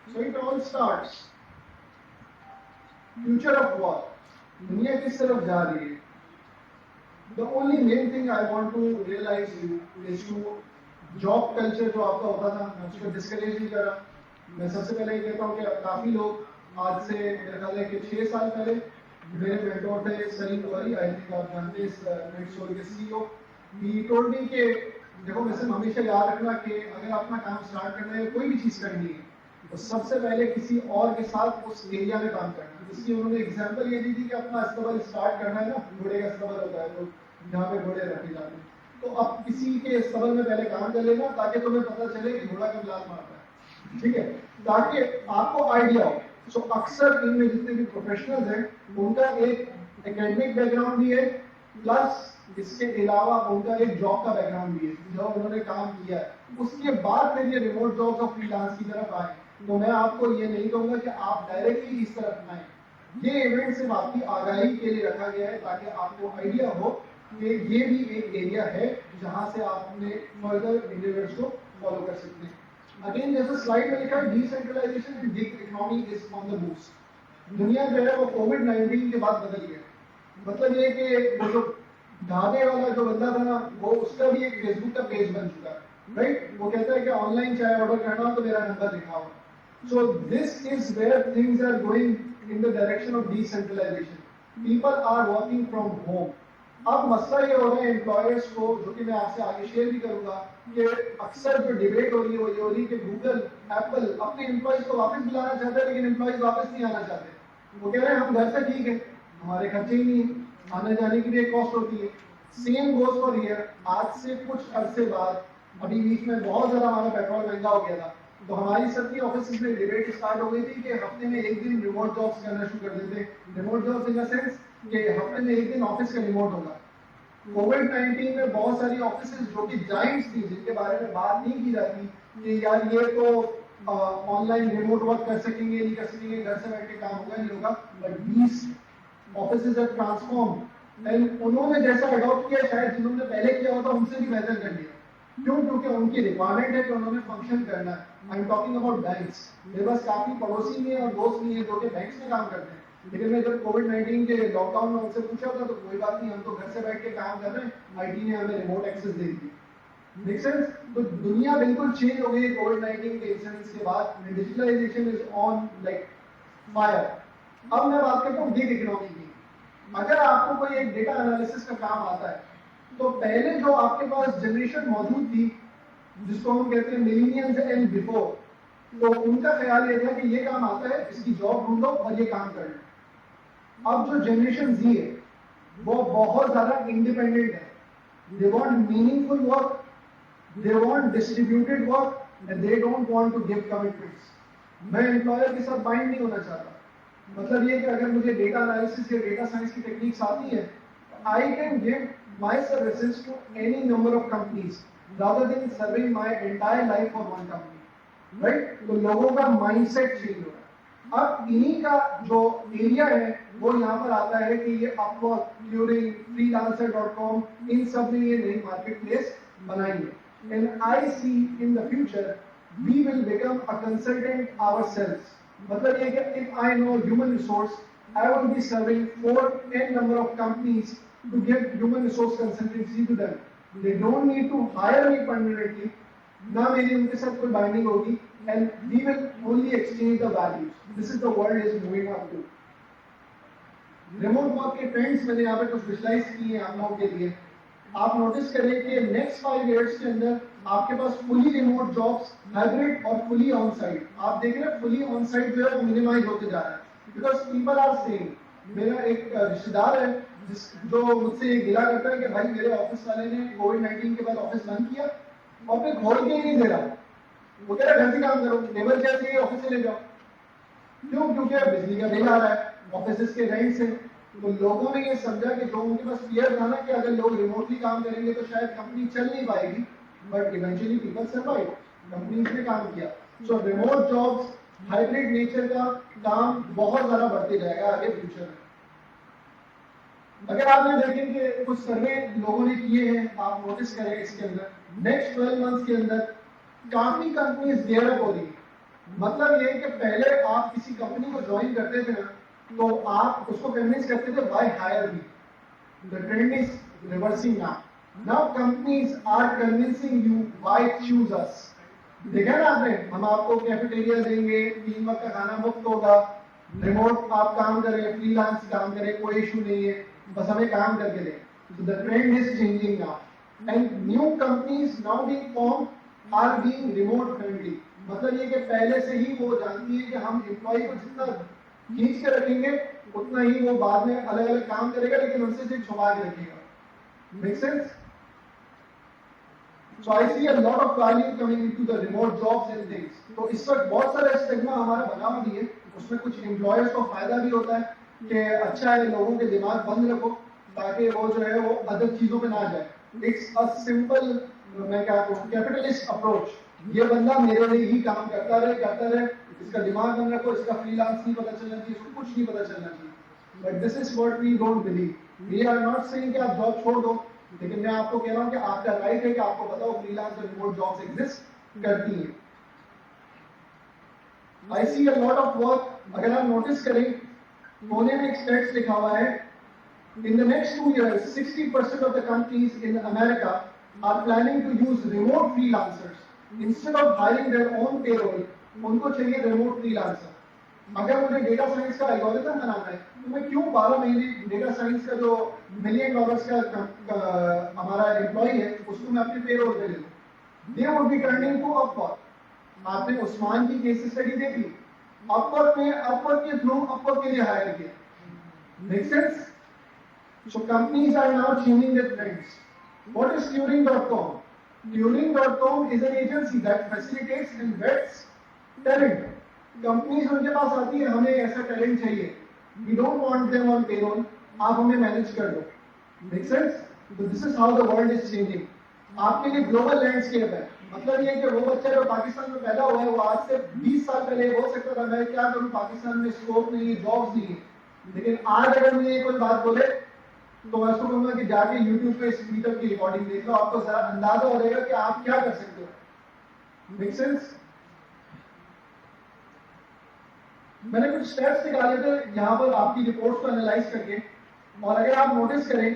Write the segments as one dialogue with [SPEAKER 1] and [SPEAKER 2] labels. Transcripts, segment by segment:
[SPEAKER 1] So it all starts. Future of what? दुनिया किस तरफ जा रही है? The only main thing I want to realize you is to job culture जो आपका होता था, मैं उसको डिस्करेज नहीं कर रहा। मैं सबसे पहले ये कहता हूँ कि काफ़ी लोग आज से मेरे ख्याल है कि 6 साल पहले मेरे मेंटोर थे सलीम गौरी, आई थिंक आप जानते हैं नेट स्टोरी के सीईओ। ही टोल्ड मी कि देखो वैसे हमेशा याद रखना कि अगर अपना काम स्टार्ट करना है, कोई भी चीज़ करनी है, तो सबसे पहले किसी और के साथ उस एरिया में काम करना। जिसकी उन्होंने एग्जाम्पल ये दी थी कि अपना अस्तबल स्टार्ट करना है ना, घोड़े का अस्तबल होता है तो जहाँ पे घोड़े रखे जाते हैं, तो अब किसी के अस्तबल में पहले काम कर लेना ताकि तुम्हें पता चले कि घोड़ा कब लात मारता है, ठीक है, ताकि आपको आइडिया हो। सो अक्सर इनमें जितने भी प्रोफेशनल्स हैं उनका एक एकेडमिक बैकग्राउंड भी है, प्लस इसके अलावा उनका एक जॉब का बैकग्राउंड भी है जो उन्होंने काम किया है। उसके बाद फिर ये रिमोट जॉब्स और फ्रीलांस की तरफ आए। तो मैं आपको ये नहीं कहूँगा कि आप डायरेक्टली इस तरफ आए। ये इवेंट सिर्फ आपकी आगाही के लिए रखा गया है ताकि आपको आइडिया हो कि ये भी एक एरिया है जहाँ से आप अपने फर्दर इंडिविजुअल्स को फॉलो कर सकते हैं। अगेन जैसे स्लाइड में लिखा है, decentralisation and gig economy is on the boost. दुनिया जो है वो कोविड-19 के बाद बदल गया। मतलब ये कि वो जो ढाबे वाला जो बंदा था ना, वो उसका भी एक फेसबुक का पेज बन चुका है, राइट। वो कहता है कि ऑनलाइन चाय ऑर्डर करना हो तो मेरा नंबर दिखाओ। So this is where things are going in the direction of decentralisation. People are working from home. अब मसला ये हो रहा है एम्प्लॉयर्स को, जो कि मैं आपसे आगे शेयर भी करूंगा, कि अक्सर जो डिबेट हो रही है वो ये हो रही है कि गूगल, एप्पल अपने एम्प्लॉयज को वापस बुलाना चाहते हैं लेकिन एम्प्लॉयज वापस नहीं आना चाहते। वो कह रहे हैं हम घर से ठीक है, हमारे खर्चे ही नहीं, आने जाने की भी एक कॉस्ट होती है। Same goes for here. आज से कुछ अरसे बाद, अभी बीच में बहुत ज़्यादा हमारा पेट्रोल महंगा हो गया था, तो हमारी सबकी ऑफिस में डिबेट स्टार्ट हो गई थी कि हफ्ते में एक दिन रिमोट जॉब्स करना शुरू कर देते। Remote jobs in the sense कि हफ्ते में एक दिन ऑफिस का रिमोट होगा। कोविड-19 में बहुत सारी ऑफिस जो कि जाइंट्स थी, जिनके बारे में बात नहीं की जाती कि यार ये तो ऑनलाइन रिमोट वर्क कर सकेंगे, नहीं कर सकेंगे, घर से बैठ के काम होगा नहीं होगा, but these offices have transform and उन्होंने जैसा अडॉप्ट किया, शायद जिन्होंने पहले किया होता उनसे भी बेहतर कर लिया। क्यों? क्योंकि उनकी रिक्वायरमेंट है कि उन्होंने फंक्शन करना है। I am talking about banks. मेरे पास काफी पड़ोसी भी हैं और दोस्त भी हैं जो कि बैंक्स में काम करते हैं, लेकिन मैं जब कोविड-19 के लॉकडाउन में उनसे पूछा था तो कोई बात नहीं, हम तो घर से बैठ के काम कर रहे हैं, आईटी ने हमें रिमोट एक्सेस दे दी। Make sense? तो दुनिया बिल्कुल चेंज हो गई कोविड-19 के इंसिडेंट्स के बाद। Digitalisation is on like fire. अब मैं बात करता हूँ गिग इकोनॉमी की। अगर आपको कोई एक डेटा एनालिसिस का काम आता है, तो पहले जो आपके पास जनरेशन मौजूद थी, जिसको हम कहते हैं मिलेनियल्स एंड बिफोर, तो उनका ख्याल ये था कि ये काम आता है, इसकी जॉब ढूंढो और ये काम कर लो। अब जो जनरेशन जी है वो बहुत ज्यादा इंडिपेंडेंट है। They want meaningful work, they want distributed work and they don't want to give commitments. मैं एम्प्लॉयर के साथ बाइंड नहीं होना चाहता। मतलब ये कि अगर मुझे डेटा एनालिसिस या डेटा साइंस की टेक्निक्स आती है, I can give my services to any number of companies rather than serving my entire life for one company, right? तो लोगों का माइंडसेट चेंज हो रहा है। अब इन्हीं का जो एरिया है वो यहाँ पर आता है कि ये अपवर्क, क्यूरिंग, freelancer.com, इन सब ने ये नई मार्केट प्लेस बनाई है। And I see in the future we will become a consultant ourselves. मतलब ये कि if I know human resource, I will be serving 4 number of companies to give human resource consultancy to them. They don't need to hire me permanently. ना मेरी उनके साथ कोई binding होगी, and we will only exchange the values. This is the world is moving up to. Remote work के trends मैंने यहाँ पे कुछ विजुलाइज किए हैं आप लोगों के लिए। आप नोटिस करें कि नेक्स्ट 5 इयर्स के अंदर आपके पास फुली रिमोट जॉब्स, हाइब्रिड और फुली ऑन साइट। आप देख रहे हैं फुली ऑन साइट जो है वो मिनिमाइज होते जा रहा है, बिकॉज पीपल आर सेइंग। मेरा एक रिश्तेदार है जो मुझसे ये गिला करता है कि भाई मेरे ऑफिस वाले ने कोविड-19 के बाद ऑफिस बंद किया और फिर खोल के ही नहीं दे रहा। वो कह रहा है घर से काम करो, लेबर चार्ज चाहिए ऑफिस से ले जाओ। क्यों? क्योंकि बिजली का बिल आ रहा है, ऑफिस के रेंट से। तो लोगों ने ये समझा कि जो उनके पास फियर था ना कि अगर लोग रिमोटली काम करेंगे तो शायद कंपनी चल नहीं पाएगी, but eventually people survive, companies ने काम किया। सो रिमोट जॉब्स, हाइब्रिड नेचर का काम बहुत ज्यादा बढ़ते जाएगा आगे फ्यूचर में। अगर आपने देखें कि कुछ सर्वे लोगों ने किए हैं, आप नोटिस करें इसके अंदर नेक्स्ट 12 मंथ्स के अंदर काफी कंपनीज गेयर अप हो रही है। मतलब ये कि पहले आप किसी कंपनी को ज्वाइन करते थे ना, तो आप उसको कन्विंस करते थे why hire me. The trend is reversing now. Now companies are convincing you why choose us. देखा ना आपने, हम आपको कैफेटेरिया देंगे, 3 वक्त का खाना मुफ्त होगा, रिमोट आप काम करें, फ्रीलांस काम करें, कोई इशू नहीं है, बस हमें काम करके दें. So the trend is changing now, and new companies now being formed are being remote friendly. मतलब ये कि पहले से ही वो जानती है कि हम एम्प्लॉय को जितना खींच के रखेंगे उतना ही वो बाद में अलग अलग काम करेगा, लेकिन उनसे सिर्फ छुपा के रखेगा. Make sense? So I see a lot of value coming into the remote jobs and things. तो इस वक्त बहुत सारा स्टिग्मा हमारा बना हुआ भी है, उसमें कुछ एम्प्लॉयर्स को फायदा भी होता है कि अच्छा है लोगों के दिमाग बंद रखो ताकि वो जो है वो अदर चीजों पे ना जाए. इट्स अ सिंपल, मैं क्या कहूँ, कैपिटलिस्ट अप्रोच. ये बंदा मेरे लिए ही काम करता रहे, इसका दिमाग बंद रखो, इसका फ्रीलांस नहीं पता चलना चाहिए, इसको कुछ नहीं पता चलना चाहिए. But this is what we don't believe. We are not saying कि आप जॉब छोड़ दो, लेकिन मैं आपको कह रहा हूं कि आपका राइट है कि आपको बताओ फ्रीलांस और रिमोट जॉब्स एग्जिस्ट करती हैं. आई सी अ लॉट ऑफ वर्क. अगर आप नोटिस करें, कोने में एक स्टैट्स लिखा हुआ है, in the next 2 years 60% of the companies in America are planning to use remote freelancers instead of hiring their own payroll. उनको चाहिए remote freelancer. अगर मुझे डेटा साइंस का एल्गोरिथम बनाना है तो मैं क्यों 12 महीने डेटा साइंस का जो $1 मिलियन का हमारा एम्प्लॉय है उसको मैं अपने पेरोल पे ले लूं. They would be turning to Upwork. आपने उस्मान की केस स्टडी देखी, अपवर्क में अपवर्क के थ्रू अपवर्क के लिए हायर किया. Make sense? So companies are now changing their trends. What is Turing.com? Turing.com is an agency that facilitates and vets talent. Companies उनके पास आती है, हमें ऐसा talent चाहिए. We don't want them on payroll. आप हमें manage कर दो. Make sense? So this is how the world is changing. आपके लिए global landscape है. मतलब ये कि वो बच्चा जो पाकिस्तान में पैदा हुआ है, वो आज से 20 साल पहले हो सकता था मैं क्या करूँ, पाकिस्तान में स्कोप नहीं है, जॉब्स नहीं है. लेकिन आज अगर मुझे कोई बात बोले तो मैं उसको कहूंगा कि जाके YouTube पे इस मीटअप की रिकॉर्डिंग देख लो, आपको जरा अंदाजा हो जाएगा कि आप क्या कर सकते हो. Make sense? मैंने कुछ स्टेप्स निकाले थे यहाँ पर आपकी रिपोर्ट्स को एनालाइज करके, और अगर आप नोटिस करें,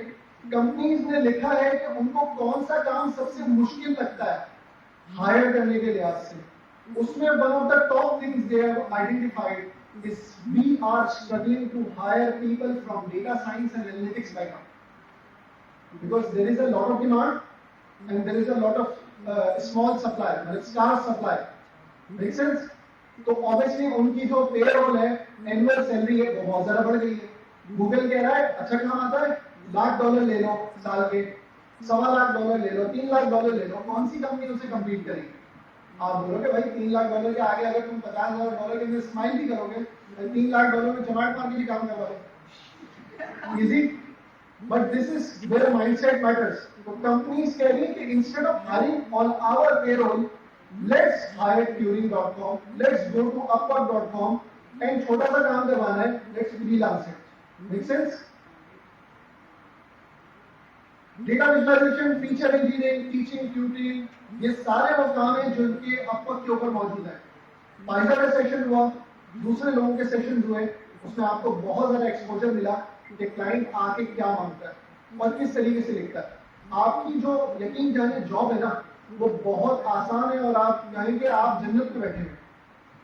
[SPEAKER 1] कंपनीज ने लिखा है कि उनको कौन सा काम सबसे मुश्किल लगता है हायर करने के लिहाज से. उसमें one of the top things they have identified is we are struggling to hire people from data science and analytics background because there is a lot of demand and there is a lot of small supply, मतलब scarce supply. Make sense? तो obviously उनकी जो payroll है, annual salary है, वो बहुत ज़्यादा बढ़ गई है. Google कह रहा है अच्छा काम आता है, $1,00,000 ले लो साल के, $1,25,000 ले लो, $3,00,000 ले लो, कौन सी कंपनी उसे compete करेगी? आप बोलोगे भाई $3,00,000 के आगे अगर तुम $50,000 के लिए स्माइल भी करोगे, $3,00,000 में जमाट मार के भी काम करवाओगे. Easy. But this is where mindset matters. तो कंपनीज कह रही है कि instead of hiring on our payroll, let's hire Turing.com, let's go to upwork.com and छोटा सा काम करवाना है, let's freelance it. Make sense? Data visualisation, feature engineering, teaching, tutoring, ये सारे वो काम है जो इनके अपवर्क के ऊपर मौजूद है. फाइजर का सेशन हुआ, दूसरे लोगों के सेशन हुए, उसमें आपको बहुत ज्यादा एक्सपोजर मिला कि क्लाइंट आके क्या मांगता है और किस तरीके से लिखता है. आपकी जो यकीन जाने जॉब है ना, वो बहुत आसान है और आप कहेंगे आप जन्नत में बैठे हैं.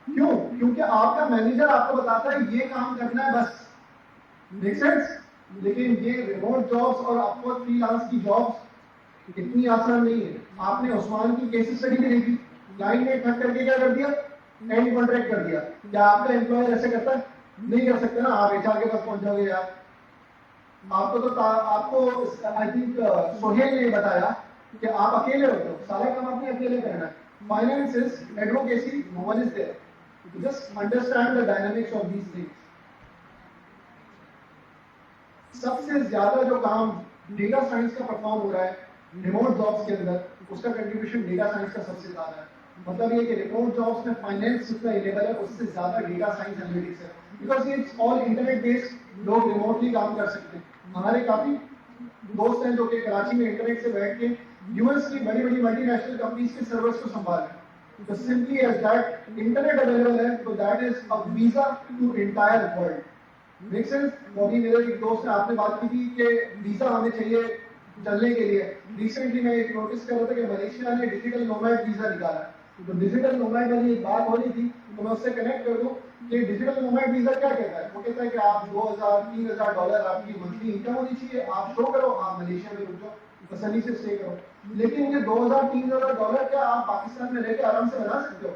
[SPEAKER 1] क्यों? क्योंकि आपका मैनेजर आपको बताता है ये काम करना है बस. Make sense? लेकिन ये रिमोट जॉब्स और अपवर्क फ्रीलांस की जॉब्स इतनी आसान नहीं है. आपने उस्मान की केस स्टडी भी देखी, क्लाइंट ने ठग करके क्या कर दिया, एंड कॉन्ट्रैक्ट कर दिया. क्या आपका एम्प्लॉयर ऐसे करता है? नहीं कर सकता ना. आप एचआर के पास पहुंच जाओगे यार. आपको तो आपको आई थिंक सोहेल ने बताया कि आप अकेले होते हो, सारा काम आपने अकेले करना है. Finance, advocacy, no one is there. Just understand the dynamics of these things. सबसे ज्यादा जो काम डेटा साइंस का परफॉर्म हो रहा है रिमोट जॉब्स के अंदर, उसका कंट्रीब्यूशन डेटा साइंस का सबसे ज्यादा है. मतलब ये कि रिमोट जॉब्स में फाइनेंस जितना इनेबल है उससे ज्यादा डेटा साइंस एनालिटिक्स है. Because it's all internet based, लोग रिमोटली काम कर सकते हैं. हमारे काफी दोस्त हैं जो कि कराची में इंटरनेट से बैठ के यूएस की बड़ी बड़ी मल्टीनेशनल कंपनीज के सर्वर्स को संभाल रहे हैं. तो simply as that internet available है, तो that is a visa to entire world. Make sense? अभी मेरे एक दोस्त ने आपने बात की थी कि वीजा हमें चाहिए चलने के लिए। रिसेंटली मैं एक नोटिस कर रहा था कि मलेशिया ने डिजिटल नोमैड वीजा निकाला है। तो डिजिटल नोमैड वाली एक बात हो रही थी, तो मैं उससे कनेक्ट कर दूं कि डिजिटल नोमैड वीजा क्या कहता है। वो कहता है कि आप $2000-3000 आपकी मंथली इनकम होनी चाहिए, आप शो करो, आप मलेशिया में रुक जाओ, तसल्ली से स्टे करो। लेकिन ये $2000-3000 क्या आप पाकिस्तान में रहकर आराम से बना सकते हो?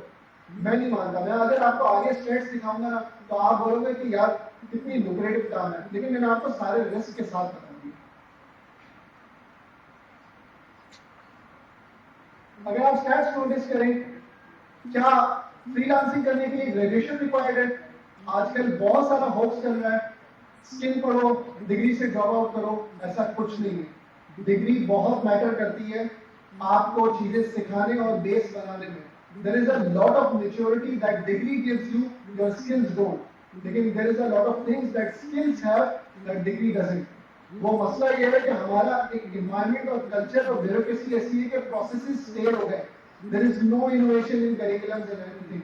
[SPEAKER 1] मैं नहीं मानता। मैं अगर आपको आगे स्टेट्स दिखाऊंगा ना, तो आप बोलोगे कि यार कितनी लुक्रेटिव काम है, लेकिन मैंने आपको सारे रिस्क के साथ बता दिया। अगर आप स्टैट्स नोटिस करें, क्या फ्रीलांसिंग करने के लिए ग्रेजुएशन रिक्वायर्ड है? आजकल बहुत सारा होप्स चल रहा है, स्किल पढ़ो, डिग्री से जॉब आउट करो, ऐसा कुछ नहीं है। डिग्री बहुत मैटर करती है आपको चीजें सिखाने और बेस बनाने में। There is a lot of maturity that degree gives you, your skills don't. लेकिन there is a lot of things that skills have that degree doesn't. वो मसला ये है कि हमारा एक environment और culture और bureaucracy ऐसी है कि processes stale हो गए। There is no innovation in curriculums and everything.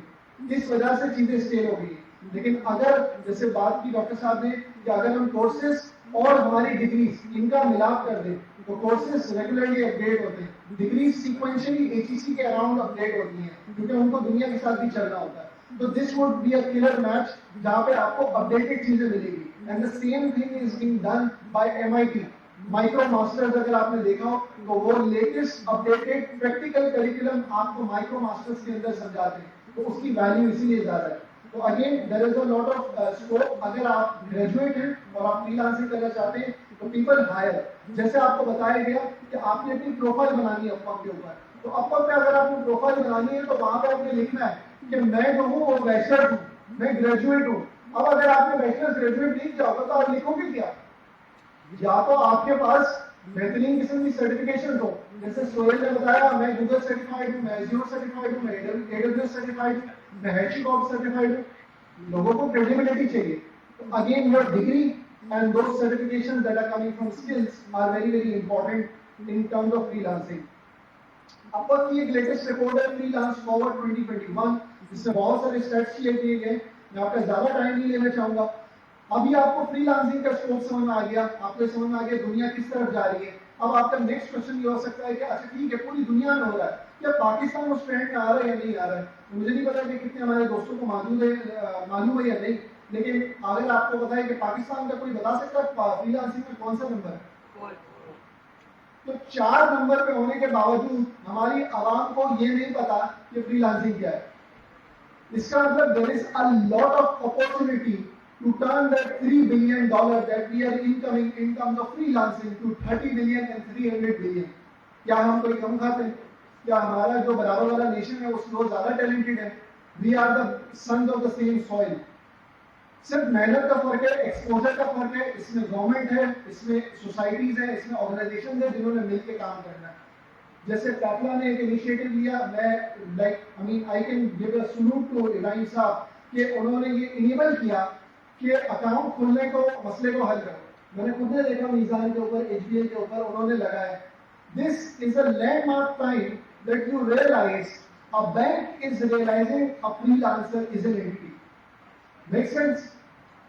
[SPEAKER 1] इस वजह से चीजें stale हो गई। लेकिन अगर जैसे बात की डॉक्टर साहब ने कि अगर हम कोर्सेज और हमारी डिग्रीज इनका मिलाप कर दें, तो कोर्सेज रेगुलरली अपडेट होते हैं, डिग्रीज सीक्वेंशियली एचईसी के अराउंड अपडेट होती हैं, क्योंकि उनको दुनिया के साथ भी चलना होता है। तो this would be a killer match जहां पे आपको अपडेटेड चीजें मिलेगी। And the same thing is being done by MIT. Micro masters अगर आपने देखा हो, तो वो लेटेस्ट अपडेटेड प्रैक्टिकल करिकुलम आपको माइक्रो मास्टर्स के अंदर समझाते हैं, तो उसकी वैल्यू इसीलिए ज्यादा है। तो again there is a lot of scope. अगर आप ग्रेजुएट हैं और आप फ्रीलांसिंग करना चाहते हैं, तो पीपल हायर। जैसे आपको बताया गया कि आपने अपनी प्रोफाइल बनानी है अपवर्क के ऊपर, तो अपवर्क पे अगर आपको प्रोफाइल बनानी है, तो वहां पे आपने लिखना है कि मैं जो हूँ वो बैचलर हूँ, मैं ग्रेजुएट हूँ। अब अगर आपने बैचलर ग्रेजुएट नहीं किया होगा, तो आप लिखोगे क्या? या तो आपके पास बेहतरीन किस्म की सर्टिफिकेशन हो, जैसे सोहेल ने बताया, मैं गूगल सर्टिफाइड हूँ, मैं एज़्योर सर्टिफाइड हूँ, मैं एडब्ल्यूएस सर्टिफाइड हूँ, मैं HashiCorp सर्टिफाइड हूँ। लोगों को क्रेडिबिलिटी चाहिए। तो again your degree and those certifications that are coming from skills are very important in terms of freelancing. Upwork की एक लेटेस्ट रिपोर्ट है फ्रीलांस फॉरवर्ड 2021, जिसमें बहुत सारे स्टैट्स शेयर किए गए। मैं आपका ज्यादा टाइम नहीं लेना चाहूंगा। अभी आपको फ्रीलांसिंग का स्कोप समझ में आ गया, आपको समझ में आ गया दुनिया किस तरफ जा रही है। अब आपका नेक्स्ट क्वेश्चन ये हो सकता है कि अच्छा ठीक है, पूरी दुनिया में हो रहा है, क्या पाकिस्तान उस ट्रेंड में आ रहा है या नहीं आ रहा है? मुझे नहीं पता कि कितने हमारे दोस्तों को मालूम है या नहीं, लेकिन अगर आपको पता है कि पाकिस्तान का कोई बता सकता है फ्रीलांसिंग में कौन सा नंबर है? तो 4 नंबर पे होने के बावजूद हमारी आवाम को ये नहीं पता कि फ्रीलांसिंग क्या है। इसका मतलब there is a lot of opportunity to turn that $3 billion that we are incoming in terms of freelancing to 30 billion and 300 billion. क्या हम कोई कम खाते हैं? क्या हमारा जो बराबर वाला नेशन है वो ज्यादा टैलेंटेड है? We are the sons of the same soil. सिर्फ मेहनत का फर्क है, एक्सपोजर का फर्क है। इसमें गवर्नमेंट है, इसमें सोसाइटीज है, इसमें ऑर्गेनाइजेशन है जिन्होंने मिलकर काम करना है। जैसे पैपला ने एक इनिशिएटिव लिया, मैं I can give a salute to Ibrahim sahab कि उन्होंने ये इनेबल किया कि अकाउंट खुलने को मसले को हल करो। मैंने खुद ने देखा मीजान के ऊपर, HBL के ऊपर उन्होंने लगाया। This is a landmark time that you realise a bank is realising a freelancer is an entity. Make sense?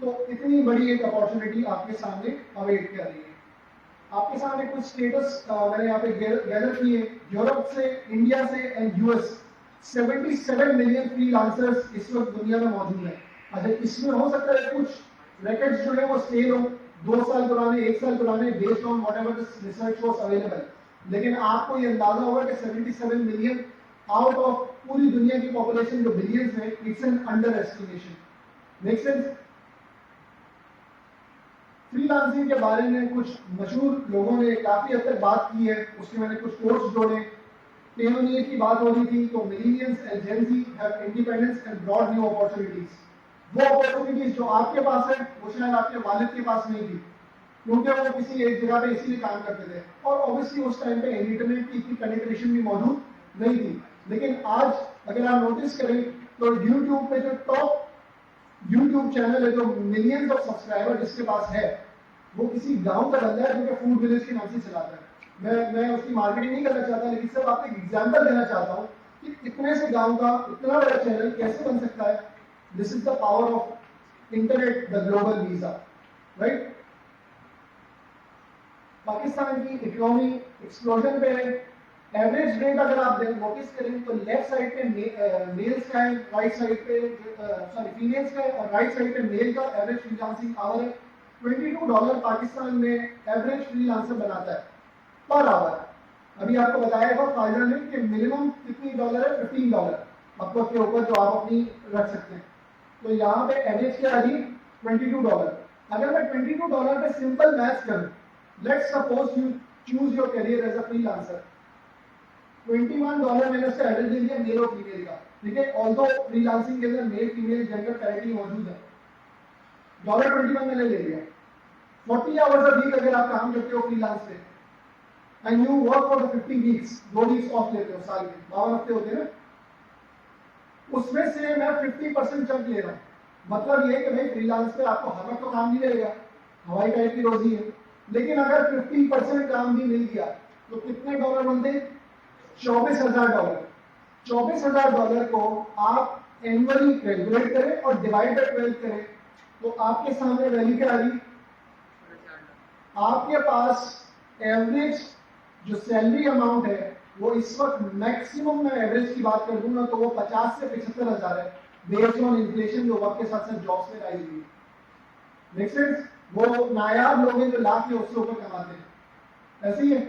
[SPEAKER 1] तो इतनी बड़ी एक अपॉर्चुनिटी आपके सामने अवेट कर रही है। आपके सामने कुछ स्टेटस मैंने यहाँ पे गैदर किए। यूरोप से, इंडिया से एंड यूएस 77 मिलियन फ्रीलांसर्स इस वक्त दुनिया में मौजूद है। अच्छा, इसमें हो सकता है कुछ रिकॉर्ड्स जो है वो स्टेल हो, 2 साल पुराने, 1 साल पुराने, based on whatever the research was available. लेकिन आपको ये अंदाजा होगा कि 77 मिलियन आउट ऑफ पूरी दुनिया की पॉपुलेशन जो बिलियंस है, it's an under estimation. Make sense? Freelancing के बारे में कुछ मशहूर लोगों ने काफी हद तक बात की है, उसके मैंने कुछ कोट्स जोड़े। पेयोनियर की बात हो रही थी, तो millennials and Gen Z have independence and broad new opportunities. वो अपॉर्चुनिटीज जो आपके पास है, वो शायद आपके वालिद के पास नहीं थी, क्योंकि वो किसी एक जगह पे इसीलिए काम करते थे, और ऑब्वियसली उस टाइम पे इंटरनेट की इतनी पेनिट्रेशन भी मौजूद नहीं थी। लेकिन आज अगर आप नोटिस करें तो यूट्यूब पे जो टॉप यूट्यूब चैनल है, जो मिलियंस ऑफ सब्सक्राइबर जिसके पास है, वो किसी गांव का बंदा है जो कि फूड विलेज के नाम से चलाता है। मैं उसकी मार्केटिंग नहीं करना चाहता, लेकिन सिर्फ आपको एक एग्जांपल देना चाहता हूँ कि इतने से गांव का इतना बड़ा चैनल कैसे बन सकता है। This is the power of internet, the global visa, right. Pakistan की इकोनॉमी एक्सप्लोजन पे है। एवरेज रेट अगर आप नोटिस करें तो लेफ्ट साइड पे मेल्स का है, राइट साइड पे फीमेल्स का है, और राइट साइड पे मेल का एवरेज फ्रीलांसिंग आवर है। $22 पाकिस्तान में एवरेज फ्रीलांसर बनाता है पर आवर। अभी आपको बताया था फाइजर ने कि मिनिमम कितनी डॉलर है, $15 आपको के ऊपर जो आप अपनी रख सकते हैं। तो यहाँ पे एवरेज क्या आ रही है, $22। अगर मैं $22 पे सिंपल मैथ्स करूं, let's suppose you choose your career as a freelancer, $21 मैंने उसका एवरेज ले लिया मेल और फीमेल का, ठीक है। ऑल्दो फ्रीलांसिंग के अंदर मेल फीमेल जेंडर पैरिटी मौजूद है, $21 मैंने ले लिया। 40 आवर्स अ वीक अगर आप काम करते हो फ्रीलांस पे and you work for 50 weeks, 2 weeks of लेते हो साल में, 52 हफ्ते होते हैं ना, उसमें से मैं 50% चंक ले रहा हूँ। मतलब ये कि भाई फ्रीलांस पे आपको हर वक्त तो काम नहीं मिलेगा, हवाई टाइप की रोजी है, लेकिन अगर 50% काम भी मिल गया तो कितने डॉलर बनते, $24,000। $24,000 को आप एनुअली कैलकुलेट करें और डिवाइड बाय 12 करें तो आपके सामने वैल्यू क्या आ रही, आपके पास एवरेज जो सैलरी अमाउंट है वो इस वक्त मैक्सिमम मैं एवरेज की बात कर दूंगा तो वो 50 से 75,000 है, बेस्ड ऑन इन्फ्लेशन जो वक्त के साथ साथ जॉब्स में राइज हुई है। Make sense. वो नायाब लोग हैं जो लाख के उससे ऊपर कमाते हैं, ऐसे ही है।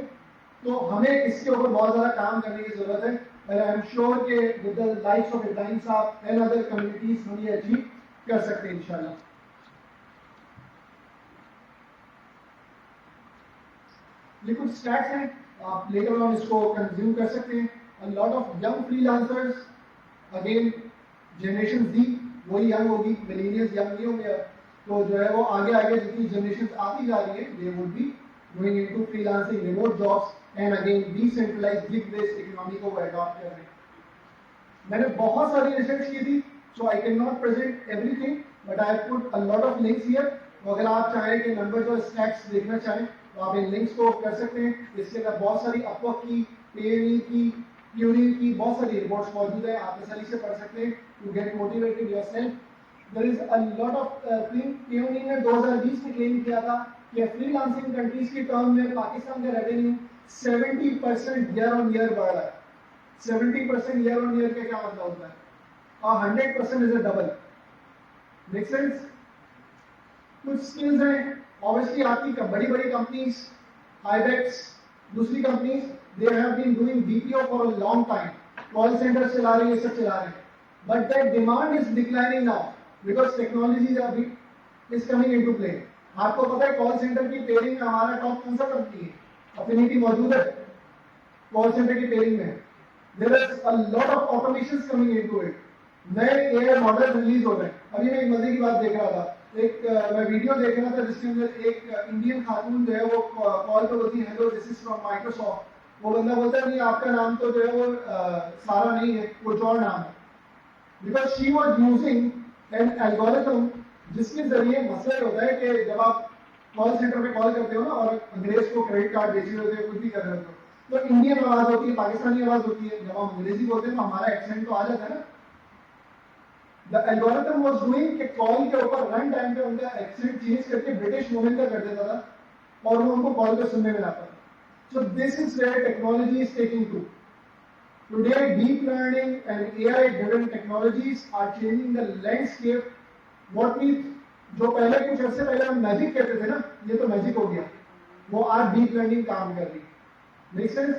[SPEAKER 1] तो हमें इसके ऊपर बहुत ज्यादा काम करने की जरूरत है, और आई एम श्योर के with the likes of Ibrahim साहब एंड अदर कम्युनिटीज हम ये अचीव कर सकते हैं इंशाल्लाह। ये कुछ स्टैट्स हैं, आप लेटर ऑन इसको कंज्यूम कर सकते हैं। A lot of young freelancers, again generation Z वही यंग होगी, मिलेनियल्स यंग नहीं होंगे, तो जो है वो आगे आगे जितनी जनरेशन आती जा रही है they would be going into freelancing, remote jobs and again decentralised gig based economy को वो अडॉप्ट कर रहे हैं। मैंने बहुत सारी रिसर्च की थी, so I can not present everything, but I have put a lot of links here. तो अगर आप चाहें कि नंबर्स और स्टैट्स देखना चाहें तो आप इन लिंक्स को कर सकते हैं। इसके अंदर बहुत सारी अपवर्क की, पेनी की, ट्यूरिंग की बहुत सारी रिपोर्ट्स मौजूद है, आप आसानी से पढ़ सकते हैं to get motivated yourself. There is a lot of thing. Penny ने 2020 में क्लेम किया था कि फ्रीलांसिंग कंट्रीज की टर्म में पाकिस्तान का रेवेन्यू 70% ईयर ऑन ईयर बढ़ रहा है। 70% ईयर ऑन ईयर का क्या मतलब होता है, और 100% is a double. Make sense. कुछ स्किल्स हैं ऑब्वियसली आपकी बड़ी बड़ी कंपनीज, आईबेक्स, दूसरी companies, they have been doing BPO for a long time, call centre चला रही है, सब चला रहे हैं, but that demand is declining now because technology is coming into play. आपको पता है कॉल सेंटर की पेयरिंग में हमारा टॉप कौन सा कंपनी है, अफिनिटी मौजूद है कॉल सेंटर की पेयरिंग में। There is a lot of automations coming into it, नए एआई मॉडल रिलीज हो रहे हैं। अभी मैं एक मजे की बात देख रहा था, एक मैं वीडियो देख रहा था जिसके अंदर एक इंडियन खातून जो है वो कॉल पे बोलती है, hello this is from Microsoft. वो बंदा बोलता है नहीं आपका नाम तो जो है वो सारा नहीं है, कुछ और नाम है, because she was using an algorithm जिसके जरिए मसला होता है कि जब आप कॉल सेंटर पे कॉल करते हो ना और अंग्रेज को क्रेडिट कार्ड बेच रहे होते हो, कुछ भी कर रहे होते हो, तो इंडियन आवाज होती है, पाकिस्तानी आवाज होती है। जब हम अंग्रेजी बोलते हैं तो हमारा एक्सेंट तो आ जाता है ना। The algorithm was doing कि कॉल के ऊपर रन टाइम पे उनका एक्सेंट चेंज करके ब्रिटिश वुमेन का कर देता था और वो उनको कॉल पे सुनने में आता था। So this is where technology is taking to. Today, deep learning and AI-driven technologies are changing the landscape. What we जो पहले कुछ अर्से पहले हम मैजिक कहते थे ना, ये तो मैजिक हो गया, वो आज डीप लर्निंग काम कर रही है। Make sense?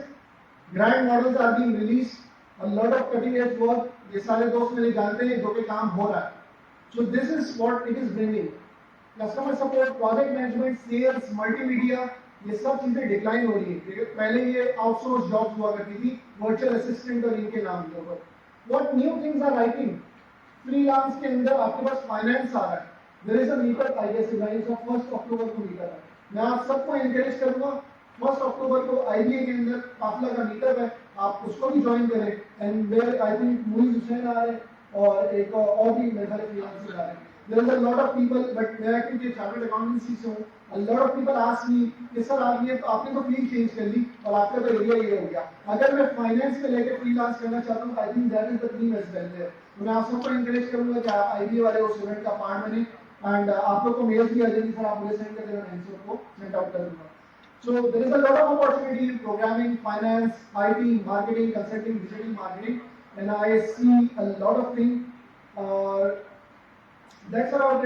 [SPEAKER 1] Grand models are being released. A lot of cutting edge work, ये सारे दोस्त मेरे जानते हैं जो कि काम हो रहा है। So this is what it is bringing. Customer support, project management, sales, multimedia, ये सब चीजें डिक्लाइन हो रही है। पहले ये आउटसोर्स जॉब्स हुआ करती थी, वर्चुअल असिस्टेंट और इनके नाम के ऊपर। What new things are writing? Freelance के अंदर आपके पास फाइनेंस आ रहा है। There is a meetup I guess in 1 अक्टूबर को मीटअप है। मैं आप सबको एनकरेज करूंगा 1 अक्टूबर को आईबीए के अंदर काफला का मीटअप है, आप उसको भी ज्वाइन करें। And where I think Muiz Hussain आ रहे हैं और एक और भी मेरे ख्याल फ्रीलांसर आ रहे हैं। There is a lot of people, but मैं क्योंकि चार्टर्ड अकाउंटेंसी से हूं, A lot of people ask me कि सर आपने तो फील्ड चेंज कर ली और आपका तो एरिया ये हो गया, अगर मैं फाइनेंस में लेके फ्रीलांस करना चाहता हूँ, I think that is the dream as well there. तो मैं आप सबको एनकरेज करूंगा कि आप आईबीए वाले उस इवेंट का पार्ट बने, एंड आप लोग को मेल किया जाएगी, सर आप मुझे सेंड कर देना, मैं आंसर को सेंड आउट कर दूंगा। So there is a lot of opportunity in programming, finance, IT, marketing, consulting, digital marketing, and I see a lot of things. That's about it.